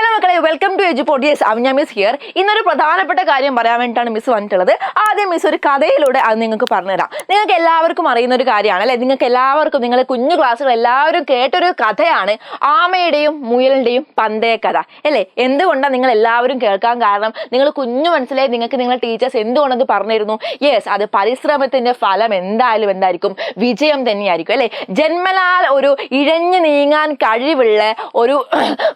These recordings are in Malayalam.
ഹലോ മക്കളെ, വെൽക്കം ടു എജുപോഡിയസ്. അവഞ്ഞ മിസ് ഹിയർ. ഇന്നൊരു പ്രധാനപ്പെട്ട കാര്യം പറയാൻ വേണ്ടിയിട്ടാണ് മിസ് വന്നിട്ടുള്ളത്. ആദ്യം മിസ് ഒരു കഥയിലൂടെ അത് നിങ്ങൾക്ക് പറഞ്ഞുതരാം. നിങ്ങൾക്ക് എല്ലാവർക്കും അറിയുന്ന ഒരു കാര്യമാണ് അല്ലെ, നിങ്ങൾക്ക് എല്ലാവർക്കും നിങ്ങളുടെ കുഞ്ഞു ക്ലാസ്സുകൾ എല്ലാവരും കേട്ടൊരു കഥയാണ് ആമയുടെയും മുയലിന്റെയും പന്തയ കഥ അല്ലേ. എന്തുകൊണ്ടാണ് നിങ്ങൾ എല്ലാവരും കേൾക്കാൻ കാരണം? നിങ്ങൾ കുഞ്ഞു മനസ്സിലായി നിങ്ങൾക്ക് നിങ്ങളുടെ ടീച്ചേഴ്സ് എന്തുകൊണ്ടത് പറഞ്ഞിരുന്നു? യെസ്, അത് പരിശ്രമത്തിന്റെ ഫലം എന്തായിരിക്കും? വിജയം തന്നെയായിരിക്കും അല്ലെ. ജന്മനാൽ ഒരു ഇഴഞ്ഞു നീങ്ങാൻ കഴിവുള്ള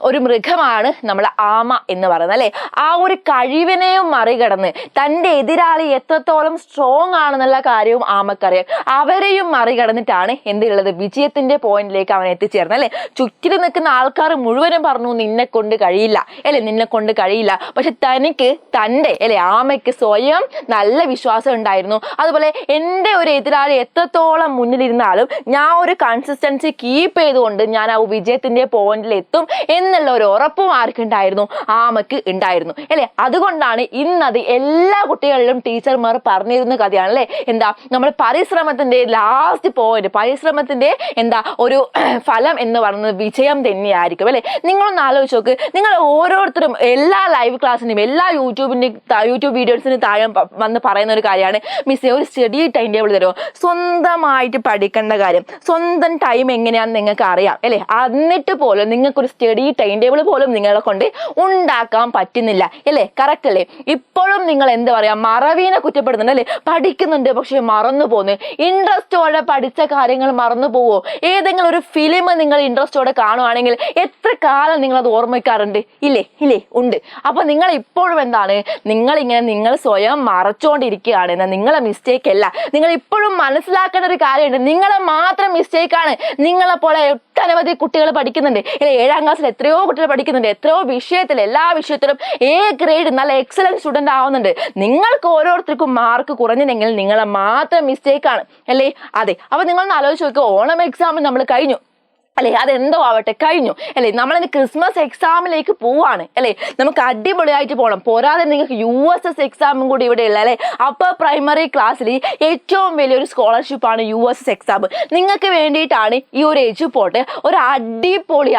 ഒരു മൃഗമാണ് നമ്മൾ ആമ എന്ന് പറയുന്നത് അല്ലെ. ആ ഒരു കഴിവിനെയും മറികടന്ന് തൻ്റെ എതിരാളി എത്രത്തോളം സ്ട്രോങ് ആണെന്നുള്ള കാര്യവും ആമക്കറിയാം. അവരെയും മറികടന്നിട്ടാണ് എന്തുള്ളത്, വിജയത്തിന്റെ പോയിന്റിലേക്ക് അവൻ എത്തിച്ചേർന്നത് അല്ലെ. ചുറ്റിലും നിൽക്കുന്ന ആൾക്കാർ മുഴുവനും പറഞ്ഞു നിന്നെ കൊണ്ട് കഴിയില്ല അല്ലെ, നിന്നെ കൊണ്ട് കഴിയില്ല. പക്ഷെ തനിക്ക് തൻ്റെ അല്ലെ ആമയ്ക്ക് സ്വയം നല്ല വിശ്വാസം ഉണ്ടായിരുന്നു. അതുപോലെ എൻ്റെ ഒരു എതിരാളി എത്രത്തോളം മുന്നിലിരുന്നാലും ഞാൻ ഒരു കൺസിസ്റ്റൻസി കീപ്പ് ചെയ്തുകൊണ്ട് ഞാൻ ആ വിജയത്തിന്റെ പോയിന്റിൽ എത്തും എന്നുള്ള ഒരു ഉറപ്പും ആർക്കുണ്ടായിരുന്നു? ആമയ്ക്ക് ഉണ്ടായിരുന്നു അല്ലെ. അതുകൊണ്ടാണ് ഇന്നത് എല്ലാ കുട്ടികളിലും ടീച്ചർമാർ പറഞ്ഞിരുന്ന കഥയാണ് അല്ലെ. എന്താ, നമ്മൾ പരിശ്രമത്തിന്റെ ലാസ്റ്റ് പോയിന്റ്, പരിശ്രമത്തിന്റെ ഒരു ഫലം എന്ന് പറയുന്നത് വിജയം തന്നെയായിരിക്കും അല്ലെ. നിങ്ങളൊന്ന് ആലോചിച്ച് നോക്ക്, നിങ്ങൾ ഓരോരുത്തരും എല്ലാ ലൈവ് ക്ലാസ്സിനും എല്ലാ യൂട്യൂബ് വീഡിയോസിന് താഴെ വന്ന് പറയുന്ന ഒരു കാര്യമാണ്, മിസ്സേ ഒരു സ്റ്റഡി ടൈം ടേബിൾ തരുമോ? സ്വന്തമായിട്ട് പഠിക്കേണ്ട കാര്യം, സ്വന്തം ടൈം എങ്ങനെയാണെന്ന് നിങ്ങൾക്ക് അറിയാം അല്ലെ. എന്നിട്ട് പോലും നിങ്ങൾക്കൊരു സ്റ്റഡി ടൈം ടേബിൾ പോലും നിങ്ങളെ കൊണ്ട് ഉണ്ടാക്കാൻ പറ്റുന്നില്ല അല്ലേ. കറക്റ്റ് അല്ലേ? ഇപ്പോഴും നിങ്ങൾ എന്താ പറയാ, മറവീനെ കുറ്റപ്പെടുന്നുണ്ട് അല്ലേ. പഠിക്കുന്നുണ്ട് പക്ഷെ മറന്നു പോകുന്നു. ഇൻട്രസ്റ്റോടെ പഠിച്ച കാര്യങ്ങൾ മറന്നു പോവോ? ഏതെങ്കിലും ഒരു ഫിലിം നിങ്ങൾ ഇൻട്രസ്റ്റോടെ കാണുവാണെങ്കിൽ എത്ര കാലം നിങ്ങൾ അത് ഓർമ്മിക്കാറുണ്ട്? ഇല്ലേ ഉണ്ട്. അപ്പൊ നിങ്ങൾ ഇപ്പോഴും നിങ്ങൾ സ്വയം മറച്ചുകൊണ്ടിരിക്കുകയാണ്. എന്നാൽ നിങ്ങളെ മിസ്റ്റേക്ക് അല്ല. നിങ്ങൾ ഇപ്പോഴും മനസ്സിലാക്കേണ്ട ഒരു കാര്യമുണ്ട്, നിങ്ങളെ മാത്രം മിസ്റ്റേക്കാണ്. നിങ്ങളെ പോലെ ഒട്ടനവധി കുട്ടികൾ പഠിക്കുന്നുണ്ട് അല്ലെ. 7ാം ക്ലാസ്സിൽ എത്രയോ കുട്ടികൾ പഠിക്കുന്നുണ്ട്, എത്രയോ വിഷയത്തിൽ, എല്ലാ വിഷയത്തിലും A ഗ്രേഡ് നല്ല എക്സലന്റ് സ്റ്റുഡന്റ് ആവുന്നുണ്ട്. നിങ്ങൾക്ക് ഓരോരുത്തർക്കും മാർക്ക് കുറഞ്ഞില്ലെങ്കിൽ നിങ്ങളെ മാത്രം മിസ്റ്റേക്കാണ് അല്ലേ. അതെ, അപ്പൊ നിങ്ങളൊന്ന് ആലോചിച്ച് നോക്കുക, ഓണം എക്സാം നമ്മൾ കഴിഞ്ഞു അല്ലെ, അതെന്തോ ആവട്ടെ കഴിഞ്ഞു അല്ലെ. നമ്മളിന്ന് ക്രിസ്മസ് എക്സാമിലേക്ക് പോവാണ് അല്ലെ. നമുക്ക് അടിപൊളിയായിട്ട് പോകണം. പോരാതെ നിങ്ങൾക്ക് USS എക്സാമും കൂടി ഇവിടെ ഉള്ള അല്ലെ. അപ്പർ പ്രൈമറി ക്ലാസ്സിൽ ഏറ്റവും വലിയൊരു സ്കോളർഷിപ്പാണ് USS എക്സാം. നിങ്ങൾക്ക് വേണ്ടിയിട്ടാണ് ഈ ഒരു എജുപോർട്ട് ഒരു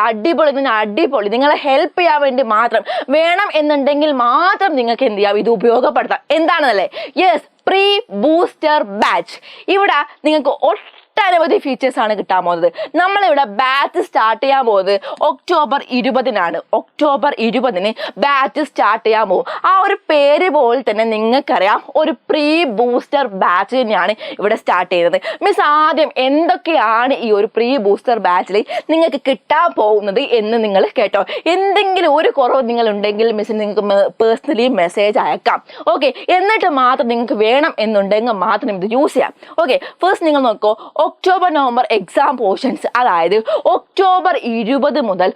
അടിപൊളി നിങ്ങളെ ഹെൽപ്പ് ചെയ്യാൻ വേണ്ടി മാത്രം വേണം എന്നുണ്ടെങ്കിൽ മാത്രം നിങ്ങൾക്ക് എന്ത് ചെയ്യാം, ഇത് ഉപയോഗപ്പെടുത്താം. എന്താണെന്നല്ലേ? Yes, pre booster batch. ഇവിടെ നിങ്ങൾക്ക് ഒട്ടനവധി ഫീച്ചേഴ്സ് ആണ് കിട്ടാൻ പോകുന്നത്. നമ്മളിവിടെ ബാച്ച് സ്റ്റാർട്ട് ചെയ്യാൻ പോകുന്നത് ഒക്ടോബർ 20-നാണ്. ഒക്ടോബർ 20-ന് ബാച്ച് സ്റ്റാർട്ട് ചെയ്യാൻ പോകും. ആ ഒരു പേര് പോലെ തന്നെ നിങ്ങൾക്കറിയാം, ഒരു പ്രീ ബൂസ്റ്റർ ബാച്ച് തന്നെയാണ് ഇവിടെ സ്റ്റാർട്ട് ചെയ്യുന്നത്. മിസ് ആദ്യം എന്തൊക്കെയാണ് ഈ ഒരു പ്രീ ബൂസ്റ്റർ ബാച്ചിൽ നിങ്ങൾക്ക് കിട്ടാൻ പോകുന്നത് എന്ന് നിങ്ങൾ കേട്ടോ. എന്തെങ്കിലും ഒരു കുറവ് നിങ്ങൾ ഉണ്ടെങ്കിൽ മിസ് നിങ്ങൾക്ക് പേഴ്സണലി മെസ്സേജ് അയക്കാം. ഓക്കെ, എന്നിട്ട് മാത്രം നിങ്ങൾക്ക് വേണം എന്നുണ്ടെങ്കിൽ മാത്രം ഇത് യൂസ് ചെയ്യാം. ഓക്കെ, ഫസ്റ്റ് നിങ്ങൾ നോക്കൂ, ഒക്ടോബർ നവംബർ എക്സാം പോർഷൻസ്, അതായത് ഒക്ടോബർ 20 മുതൽ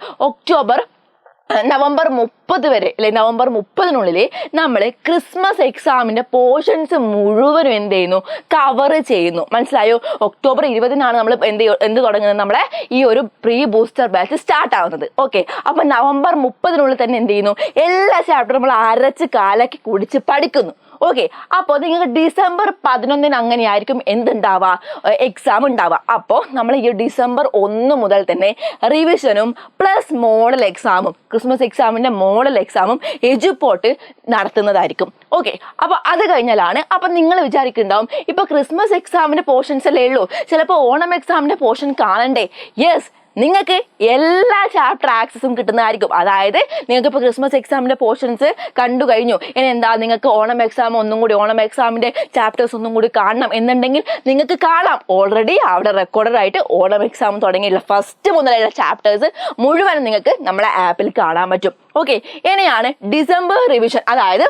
നവംബർ 30 വരെ അല്ലെ, നവംബർ 30-നുള്ളിൽ നമ്മൾ ക്രിസ്മസ് എക്സാമിന്റെ പോർഷൻസ് മുഴുവനും എന്ത് ചെയ്യുന്നു, കവർ ചെയ്യുന്നു. മനസ്സിലായോ? ഒക്ടോബർ 20-നാണ് നമ്മൾ എന്ത് തുടങ്ങുന്നത്, നമ്മളെ ഈ ഒരു പ്രീ ബൂസ്റ്റർ ബാച്ച് സ്റ്റാർട്ട് ആവുന്നത്. ഓക്കെ, അപ്പൊ നവംബർ 30-നുള്ളിൽ തന്നെ എന്ത് ചെയ്യുന്നു, എല്ലാ ചാപ്റ്ററും നമ്മൾ അരച്ച് കാലക്കി കുടിച്ച് പഠിക്കുന്നു. ഓക്കെ, അപ്പോൾ നിങ്ങൾക്ക് ഡിസംബർ 11-ന് അങ്ങനെയായിരിക്കും എന്തുണ്ടാവുക, എക്സാം ഉണ്ടാവുക. അപ്പോൾ നമ്മൾ ഈ ഡിസംബർ 1 മുതൽ തന്നെ റിവിഷനും പ്ലസ് മോഡൽ എക്സാമും, ക്രിസ്മസ് എക്സാമിന്റെ മോഡൽ എക്സാമും എജുപോർട്ട് നടത്തുന്നതായിരിക്കും. ഓക്കെ, അപ്പോൾ അത് കഴിഞ്ഞാലാണ് അപ്പൊ നിങ്ങൾ വിചാരിക്കുന്നുണ്ടാവും, ഇപ്പൊ ക്രിസ്മസ് എക്സാമിന്റെ പോർഷൻസ് അല്ലേ ഉള്ളൂ, ചിലപ്പോൾ ഓണം എക്സാമിന്റെ പോർഷൻ കാണണ്ടേ? യെസ്, നിങ്ങൾക്ക് എല്ലാ ചാപ്റ്റർ ആക്സസും കിട്ടുന്നതായിരിക്കും. അതായത് നിങ്ങൾക്ക് ഇപ്പോൾ ക്രിസ്മസ് എക്സാമിന്റെ പോർഷൻസ് കണ്ടു കഴിഞ്ഞു, ഇനി എന്താ നിങ്ങൾക്ക് ഓണം എക്സാമിന്റെ ചാപ്റ്റേഴ്സ് ഒന്നും കൂടി കാണണം എന്നുണ്ടെങ്കിൽ നിങ്ങൾക്ക് കാണാം. ഓൾറെഡി അവിടെ റെക്കോർഡഡ് ആയിട്ട് ഓണം എക്സാം തുടങ്ങിയില്ല, ഫസ്റ്റ് മുതലുള്ള ചാപ്റ്റേഴ്സ് മുഴുവനും നിങ്ങൾക്ക് നമ്മളെ ആപ്പിൽ കാണാൻ പറ്റും. ഓക്കെ, ഇനിയാണ് ഡിസംബർ റിവിഷൻ. അതായത്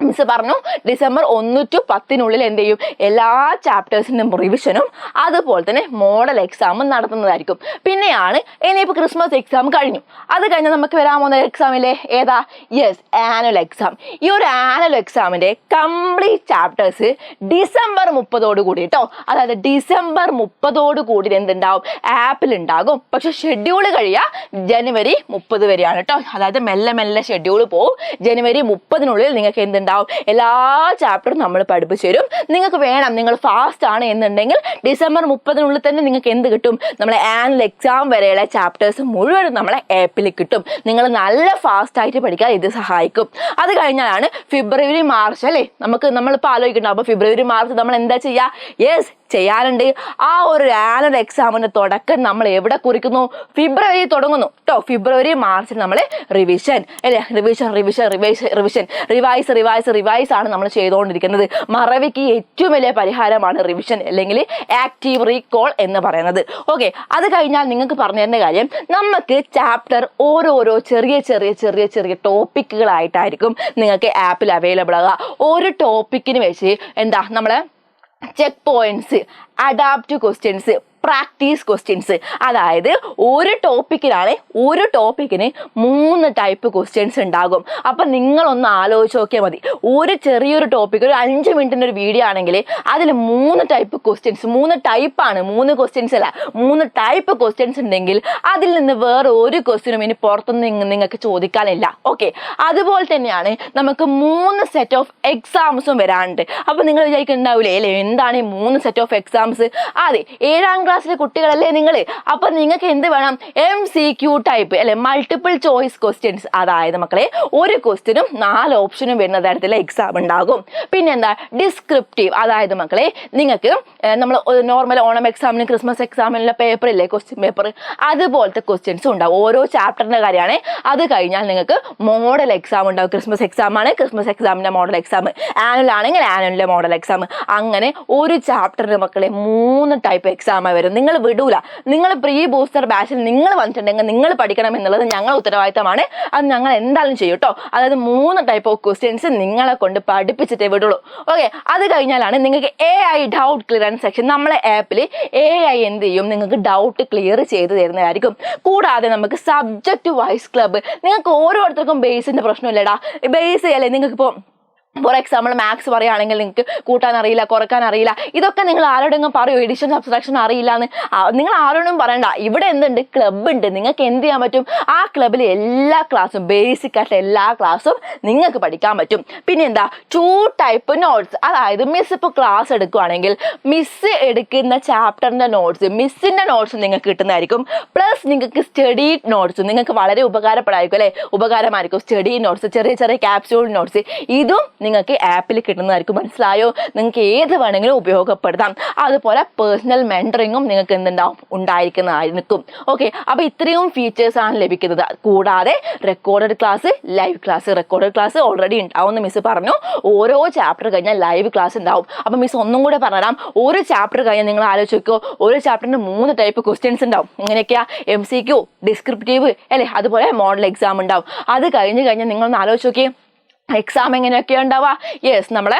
മിസ് പറഞ്ഞു, ഡിസംബർ 1 to 10-നുള്ളിൽ എന്ത് ചെയ്യും, എല്ലാ ചാപ്റ്റേഴ്സിനും റിവിഷനും അതുപോലെ തന്നെ മോഡൽ എക്സാമും നടത്തുന്നതായിരിക്കും. പിന്നെയാണ് ഇനിയിപ്പോൾ ക്രിസ്മസ് എക്സാം കഴിഞ്ഞു, അത് കഴിഞ്ഞാൽ നമുക്ക് വരാൻ പോകുന്ന എക്സാമിലെ ഏതാ? Yes, annual exam. ഈ ഒരു ആനുവൽ എക്സാമിന്റെ കംപ്ലീറ്റ് ചാപ്റ്റേഴ്സ് ഡിസംബർ 30 കൂടി കേട്ടോ. അതായത് ഡിസംബർ 30 കൂടി എന്തുണ്ടാവും, ആപ്പിൽ ഉണ്ടാകും. പക്ഷെ ഷെഡ്യൂൾ കഴിയുക ജനുവരി 30 വരെയാണ് കേട്ടോ. അതായത് മെല്ലെ ഷെഡ്യൂൾ പോവും. ജനുവരി 30-നുള്ളിൽ നിങ്ങൾക്ക് എന്തുണ്ടാവും, എന്താവും എല്ലാ ചാപ്റ്ററും നമ്മൾ പഠിപ്പിച്ചു തരും. നിങ്ങൾക്ക് വേണം, നിങ്ങൾ ഫാസ്റ്റ് ആണ് എന്നുണ്ടെങ്കിൽ ഡിസംബർ 30 തന്നെ നിങ്ങൾക്ക് എന്ത് കിട്ടും, നമ്മളെ ആനുവൽ എക്സാം വരെയുള്ള ചാപ്റ്റേഴ്സ് മുഴുവനും നമ്മളെ ആപ്പിൽ കിട്ടും. നിങ്ങൾ നല്ല ഫാസ്റ്റ് ആയിട്ട് പഠിക്കാൻ ഇത് സഹായിക്കും. അത് കഴിഞ്ഞാലാണ് ഫെബ്രുവരി മാർച്ച് അല്ലേ, നമ്മളിപ്പോൾ ആലോചിക്കണം. അപ്പോൾ ഫെബ്രുവരി മാർച്ച് നമ്മൾ എന്താ ചെയ്യുക? യെസ്, ചെയ്യാറുണ്ട്. ആ ഒരു ആനുവൽ എക്സാമിന്റെ തുടക്കം നമ്മൾ എവിടെ കുറിക്കുന്നു? ഫെബ്രുവരി തുടങ്ങുന്നു കേട്ടോ. ഫെബ്രുവരി മാർച്ചിൽ നമ്മൾ റിവിഷൻ അല്ലേ, റിവൈസ് ആണ് നമ്മൾ ചെയ്തുകൊണ്ടിരിക്കുന്നത്. മറവിക്ക് ഏറ്റവും വലിയ പരിഹാരമാണ് റിവിഷൻ അല്ലെങ്കിൽ ആക്റ്റീവ് റീകോൾ എന്ന് പറയുന്നത്. ഓക്കെ, അത് കഴിഞ്ഞാൽ നിങ്ങൾക്ക് പറഞ്ഞു തരുന്ന കാര്യം, നമുക്ക് ചാപ്റ്റർ ഓരോരോ ചെറിയ ടോപ്പിക്കുകളായിട്ടായിരിക്കും നിങ്ങൾക്ക് ആപ്പിൽ അവൈലബിൾ ആകുക. ഒരു ടോപ്പിക്കിന് വെച്ച് എന്താ നമ്മളെ check points, adaptive questions, practice questions, അതായത് ഒരു ടോപ്പിക്കിന് 3 ടൈപ്പ് ക്വസ്റ്റ്യൻസ് ഉണ്ടാകും. അപ്പം നിങ്ങളൊന്ന് ആലോചിച്ച് നോക്കിയാൽ മതി. ഒരു ചെറിയൊരു ടോപ്പിക്, ഒരു 5 മിനിറ്റിൻ്റെ ഒരു വീഡിയോ ആണെങ്കിൽ അതിൽ 3 ടൈപ്പ് ക്വസ്റ്റ്യൻസ്, 3 ടൈപ്പാണ്, 3 ക്വസ്റ്റ്യൻസ് അല്ല, 3 ടൈപ്പ് ക്വസ്റ്റ്യൻസ് ഉണ്ടെങ്കിൽ അതിൽ നിന്ന് വേറെ ഒരു ക്വസ്റ്റ്യനും ഇനി പുറത്തൊന്നും നിങ്ങൾക്ക് ചോദിക്കാനില്ല. ഓക്കെ, അതുപോലെ തന്നെയാണ് നമുക്ക് 3 സെറ്റ് ഓഫ് എക്സാംസും വരാനുണ്ട്. അപ്പം നിങ്ങൾ വിചാരിക്കുന്നുണ്ടാവില്ലേ അല്ലേ, എന്താണ് ഈ 3 സെറ്റ് ഓഫ് എക്സാംസ്? അതെ, 7ാം ക്ലാസ്സിലെ കുട്ടികളല്ലേ നിങ്ങൾ. അപ്പൊ നിങ്ങൾക്ക് എന്ത് വേണം? MCQ ടൈപ്പ് അല്ലെ, മൾട്ടിപ്പിൾ ചോയ്സ് ക്വസ്റ്റ്യൻസ്. അതായത് മക്കളെ, ഒരു ക്വസ്റ്റ്യനും 4 ഓപ്ഷനും വരുന്ന തരത്തിലുള്ള എക്സാം ഉണ്ടാകും. പിന്നെ എന്താ ഡിസ്ക്രിപ്റ്റീവ്, അതായത് മക്കളെ നിങ്ങൾക്ക് നമ്മൾ നോർമൽ ഓണം എക്സാമിന്, ക്രിസ്മസ് എക്സാമിനുള്ള പേപ്പർ ഇല്ലേ, ക്വസ്റ്റ്യൻ പേപ്പർ, അതുപോലത്തെ ക്വസ്റ്റ്യൻസ് ഉണ്ടാവും. ഓരോ ചാപ്റ്ററിന്റെ കാര്യമാണ്. അത് കഴിഞ്ഞാൽ നിങ്ങൾക്ക് മോഡൽ എക്സാം ഉണ്ടാവും. ക്രിസ്മസ് എക്സാം ആണ്, ക്രിസ്മസ് എക്സാമിന്റെ മോഡൽ എക്സാം. ആനുവൽ ആണെങ്കിൽ ആനുവലിന്റെ മോഡൽ എക്സാം. അങ്ങനെ ഒരു ചാപ്റ്ററിന് മക്കളെ 3 ടൈപ്പ് എക്സാം വരും. നിങ്ങൾ വിടൂല. നിങ്ങൾ പ്രീ ബൂസ്റ്റർ ബാച്ചിൽ നിങ്ങൾ വന്നിട്ടുണ്ടെങ്കിൽ നിങ്ങൾ പഠിക്കണം എന്നുള്ളത് ഞങ്ങളുടെ ഉത്തരവാദിത്തമാണ്. അത് ഞങ്ങൾ എന്തായാലും ചെയ്യും കേട്ടോ. അതായത് 3 ടൈപ്പ് ഓഫ് ക്വസ്റ്റ്യൻസ് നിങ്ങളെ കൊണ്ട് പഠിപ്പിച്ചിട്ടേ വിടുള്ളൂ. ഓക്കെ, അത് കഴിഞ്ഞാലാണ് നിങ്ങൾക്ക് AI ഡൗട്ട് ക്ലിയറൻസ് സെക്ഷൻ. നമ്മളെ ആപ്പിൽ AI എന്ത് ചെയ്യും, നിങ്ങൾക്ക് ഡൗട്ട് ക്ലിയർ ചെയ്ത് തരുന്നതായിരിക്കും. കൂടാതെ നമുക്ക് സബ്ജക്റ്റ് വൈസ് ക്ലബ്ബ്. നിങ്ങൾക്ക് ഓരോരുത്തർക്കും ബേസിന്റെ പ്രശ്നമില്ലടാ. ബേസ് അല്ലേ, നിങ്ങൾക്കിപ്പോൾ ഫോർ എക്സാമ്പിൾ മാത്സ് പറയുകയാണെങ്കിൽ നിങ്ങൾക്ക് കൂട്ടാൻ അറിയില്ല, കുറക്കാൻ അറിയില്ല, ഇതൊക്കെ നിങ്ങൾ ആരോടെങ്കിലും പറയൂ, എഡിഷൻ സബ്സ്ട്രാക്ഷൻ അറിയില്ല എന്ന് നിങ്ങൾ ആരോടും പറയണ്ട. ഇവിടെ എന്തുണ്ട്? ക്ലബ്ബ് ഉണ്ട്. നിങ്ങൾക്ക് എന്ത് ചെയ്യാൻ പറ്റും? ആ ക്ലബ്ബിൽ എല്ലാ ക്ലാസ്സും, ബേസിക് ആയിട്ട് എല്ലാ ക്ലാസ്സും നിങ്ങൾക്ക് പഠിക്കാൻ പറ്റും. പിന്നെ എന്താ, 2 ടൈപ്പ് നോട്ട്സ്. അതായത് മിസ് ഇപ്പോൾ ക്ലാസ് എടുക്കുകയാണെങ്കിൽ മിസ് എടുക്കുന്ന ചാപ്റ്ററിന്റെ നോട്ട്സ്, മിസ്സിന്റെ നോട്ട്സ് നിങ്ങൾക്ക് കിട്ടുന്നതായിരിക്കും. പ്ലസ് നിങ്ങൾക്ക് സ്റ്റഡി നോട്ട്സ് നിങ്ങൾക്ക് വളരെ ഉപകാരപ്പെടായിരിക്കും അല്ലേ, ഉപകാരമായിരിക്കും. സ്റ്റഡി നോട്ട്സ്, ചെറിയ ക്യാപ്സ്യൂൾ നോട്ട്സ്, ഇതും നിങ്ങൾക്ക് ആപ്പിൽ കിട്ടുന്നതായിരിക്കും. മനസ്സിലായോ? നിങ്ങൾക്ക് ഏത് വേണമെങ്കിലും ഉപയോഗപ്പെടുത്താം. അതുപോലെ പേഴ്സണൽ മെന്ററിങ്ങും നിങ്ങൾക്ക് ഉണ്ടായിരിക്കുന്നതായിരിക്കും. ഓക്കെ, അപ്പോൾ ഇത്രയും ഫീച്ചേഴ്സ് ആണ് ലഭിക്കുന്നത്. കൂടാതെ recorded class, live class. Recorded class already ഉണ്ടാവും മിസ് പറഞ്ഞു. ഓരോ ചാപ്റ്റർ കഴിഞ്ഞാൽ ലൈവ് ക്ലാസ് ഉണ്ടാവും. അപ്പം മിസ് ഒന്നും കൂടെ പറഞ്ഞുതരാം. ഒരു ചാപ്റ്റർ കഴിഞ്ഞാൽ നിങ്ങൾ ആലോചിച്ച് നോക്കോ, ഒരു ചാപ്റ്ററിന് 3 ടൈപ്പ് ക്വസ്റ്റ്യൻസ് ഉണ്ടാവും. ഇങ്ങനെയൊക്കെയാ MCQ, ഡിസ്ക്രിപ്റ്റീവ് അല്ലേ, അതുപോലെ മോഡൽ എക്സാം ഉണ്ടാവും. അത് കഴിഞ്ഞാൽ നിങ്ങളൊന്ന് ആലോചിച്ച് നോക്കിയേ, എക്സാം എങ്ങനെയൊക്കെയാണ് ഉണ്ടാവുക? യെസ്, നമ്മളെ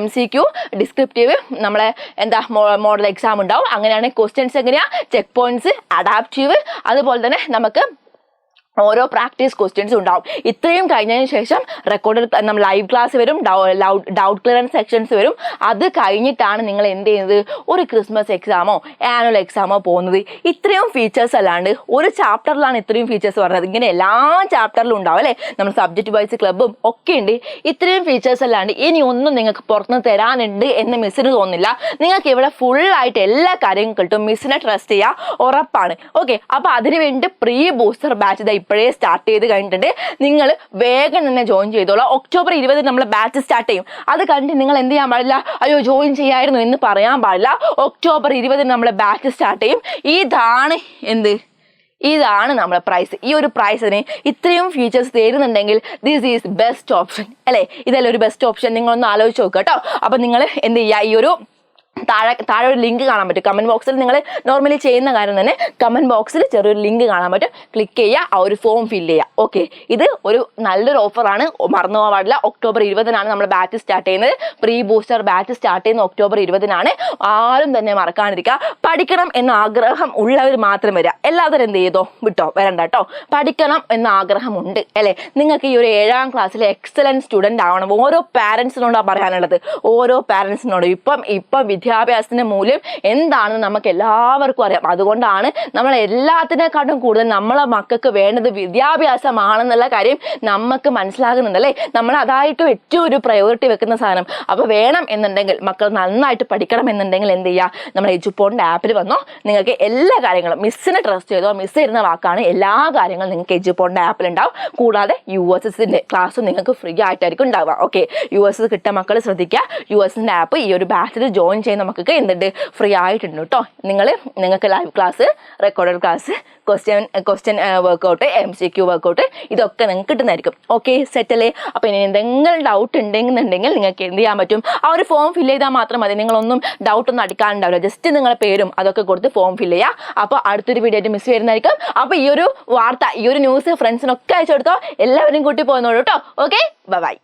MCQ, ഡിസ്ക്രിപ്റ്റീവ്, നമ്മളെ എന്താ മോഡൽ എക്സാം ഉണ്ടാവും. അങ്ങനെയാണെങ്കിൽ ക്വസ്റ്റ്യൻസ് എങ്ങനെയാ? ചെക്ക് പോയിന്റ്സ്, അഡാപ്റ്റീവ്, അതുപോലെ തന്നെ നമുക്ക് ഓരോ പ്രാക്ടീസ് ക്വസ്റ്റ്യൻസ് ഉണ്ടാവും. ഇത്രയും കഴിഞ്ഞതിന് ശേഷം റെക്കോർഡഡ് നമ്മൾ ലൈവ് ക്ലാസ് വരും, ഡൗട്ട് ക്ലിയറൻസ് സെക്ഷൻസ് വരും. അത് കഴിഞ്ഞിട്ടാണ് നിങ്ങൾ എന്ത് ചെയ്യുന്നത്? ഒരു ക്രിസ്മസ് എക്സാമോ ആനുവൽ എക്സാമോ പോകുന്നത്. ഇത്രയും ഫീച്ചേഴ്സ് അല്ലാണ്ട് ഒരു ചാപ്റ്ററിലാണ് ഇത്രയും ഫീച്ചേഴ്സ് പറഞ്ഞത്. ഇങ്ങനെ എല്ലാ ചാപ്റ്ററിലും ഉണ്ടാവും അല്ലേ, നമ്മൾ സബ്ജക്റ്റ് വൈസ് ക്ലബ്ബും ഒക്കെ ഉണ്ട്. ഇത്രയും ഫീച്ചേഴ്സ് അല്ലാണ്ട് ഇനി ഒന്നും നിങ്ങൾക്ക് പുറത്തുനിന്ന് തരാനുണ്ട് എന്ന് മിസ്സിന് തോന്നില്ല. നിങ്ങൾക്ക് ഇവിടെ ഫുള്ളായിട്ട് എല്ലാ കാര്യങ്ങളും കിട്ടും. മിസ്സിനെ ട്രസ്റ്റ് ചെയ്യുക, ഉറപ്പാണ്. ഓക്കെ, അപ്പോൾ അതിനുവേണ്ടി പ്രീ ബൂസ്റ്റർ ബാച്ച് ഇപ്പോഴേ സ്റ്റാർട്ട് ചെയ്ത് കഴിഞ്ഞിട്ടുണ്ട്. നിങ്ങൾ വേഗം തന്നെ ജോയിൻ ചെയ്തോളാം. ഒക്ടോബർ 20 നമ്മൾ ബാച്ച് സ്റ്റാർട്ട് ചെയ്യും. അത് കണ്ട് നിങ്ങൾ എന്ത് ചെയ്യാൻ പാടില്ല? അയ്യോ ജോയിൻ ചെയ്യായിരുന്നു എന്ന് പറയാൻ പാടില്ല. ഒക്ടോബർ 20 നമ്മൾ ബാച്ച് സ്റ്റാർട്ട് ചെയ്യും. ഇതാണ് നമ്മുടെ പ്രൈസ്. ഈ ഒരു പ്രൈസിന് ഇത്രയും ഫീച്ചേഴ്സ് തരുന്നുണ്ടെങ്കിൽ ദിസ് ഈസ് ബെസ്റ്റ് ഓപ്ഷൻ അല്ലേ? ഇതല്ലേ ഒരു ബെസ്റ്റ് ഓപ്ഷൻ? നിങ്ങളൊന്ന് ആലോചിച്ച് നോക്കുക കേട്ടോ. അപ്പം നിങ്ങൾ എന്ത് ചെയ്യുക, ഈ ഒരു താഴെ ഒരു ലിങ്ക് കാണാൻ പറ്റും. കമന്റ് ബോക്സിൽ നിങ്ങൾ നോർമലി ചെയ്യുന്ന കാര്യം തന്നെ കമന്റ് ബോക്സിൽ ചെറിയൊരു ലിങ്ക് കാണാൻ പറ്റും. ക്ലിക്ക് ചെയ്യുക, ആ ഒരു ഫോം ഫില്ല് ചെയ്യുക. ഓക്കെ, ഇത് ഒരു നല്ലൊരു ഓഫറാണ്, മറന്നു പോകാൻ പാടില്ല. ഒക്ടോബർ 20 നമ്മൾ ബാച്ച് സ്റ്റാർട്ട് ചെയ്യുന്നത്. പ്രീ ബൂസ്റ്റർ ബാച്ച് സ്റ്റാർട്ട് ചെയ്യുന്ന ഒക്ടോബർ 20 ആരും തന്നെ മറക്കാണ്ടിരിക്കുക. പഠിക്കണം എന്ന ആഗ്രഹം ഉള്ളവർ മാത്രം വരിക. എല്ലാവരും എന്ത് ചെയ്തോ വിട്ടോ, വരണ്ട കേട്ടോ. പഠിക്കണം എന്ന ആഗ്രഹമുണ്ട് അല്ലേ? നിങ്ങൾക്ക് ഈ ഒരു 7ാം ക്ലാസ്സിലെ എക്സലന്റ് സ്റ്റുഡന്റ് ആവണം. ഓരോ പാരൻസിനോടാണ് പറയാനുള്ളത്. ഓരോ പാരൻസിനോടും ഇപ്പം വിദ്യാഭ്യാസത്തിന്റെ മൂല്യം എന്താണെന്ന് നമുക്ക് എല്ലാവർക്കും അറിയാം. അതുകൊണ്ടാണ് നമ്മൾ എല്ലാത്തിനെക്കാട്ടും കൂടുതൽ നമ്മളെ മക്കൾക്ക് വേണ്ടത് വിദ്യാഭ്യാസമാണെന്നുള്ള കാര്യം നമുക്ക് മനസ്സിലാകുന്നുണ്ട് അല്ലേ. നമ്മൾ അതായിട്ട് ഏറ്റവും ഒരു പ്രയോറിറ്റി വെക്കുന്ന സാധനം. അപ്പോൾ വേണം എന്നുണ്ടെങ്കിൽ മക്കൾ നന്നായിട്ട് പഠിക്കണം എന്നുണ്ടെങ്കിൽ എന്ത് ചെയ്യുക, നമ്മൾ എജുപോണിൻ്റെ ആപ്പിൽ വന്നോ, നിങ്ങൾക്ക് എല്ലാ കാര്യങ്ങളും മിസ്സിനെ ട്രസ്റ്റ് ചെയ്തോ, മിസ് തരുന്ന വാക്കാണ്, എല്ലാ കാര്യങ്ങളും നിങ്ങൾക്ക് എജുപോണിൻ്റെ ആപ്പിൽ ഉണ്ടാവും. കൂടാതെ USSന്റെ ക്ലാസ്സും നിങ്ങൾക്ക് ഫ്രീ ആയിട്ടായിരിക്കും ഉണ്ടാവുക. ഓക്കെ, USS കിട്ടിയ മക്കൾ ശ്രദ്ധിക്കുക, USSന്റെ ആപ്പ് ഈ ഒരു ബാച്ചിൽ ജോയിൻ ചെയ്യുന്ന മക്കൾക്ക് എന്തുണ്ട്, ഫ്രീ ആയിട്ടുണ്ട് കേട്ടോ. നിങ്ങൾക്ക് live class, recorded class, question workout, MCQ workout ഇതൊക്കെ നിങ്ങൾക്ക് കിട്ടുന്നതായിരിക്കും. ഓക്കെ, സെറ്റല്ലേ. അപ്പോൾ ഇനി എന്തെങ്കിലും ഡൗട്ട് ഉണ്ടെന്നുണ്ടെങ്കിൽ നിങ്ങൾക്ക് എന്ത് ചെയ്യാൻ പറ്റും, ആ ഒരു ഫോം ഫില്ല് ചെയ്താൽ മാത്രം മതി. നിങ്ങളൊന്നും ഡൗട്ടൊന്നും അടിക്കാനുണ്ടാവില്ല. ജസ്റ്റ് നിങ്ങളുടെ പേരും അതൊക്കെ കൊടുത്ത് ഫോം ഫില്ല് ചെയ്യുക. അപ്പോൾ അടുത്തൊരു വീഡിയോ ആയിട്ട് മിസ് വരുന്നതായിരിക്കും. അപ്പോൾ ഈ ഒരു വാർത്ത, ഈ ഒരു ന്യൂസ് ഫ്രണ്ട്സിനൊക്കെ അയച്ചു കൊടുത്തോ, എല്ലാവരും കൂട്ടി പോകുന്നോളൂ കേട്ടോ. Okay, by.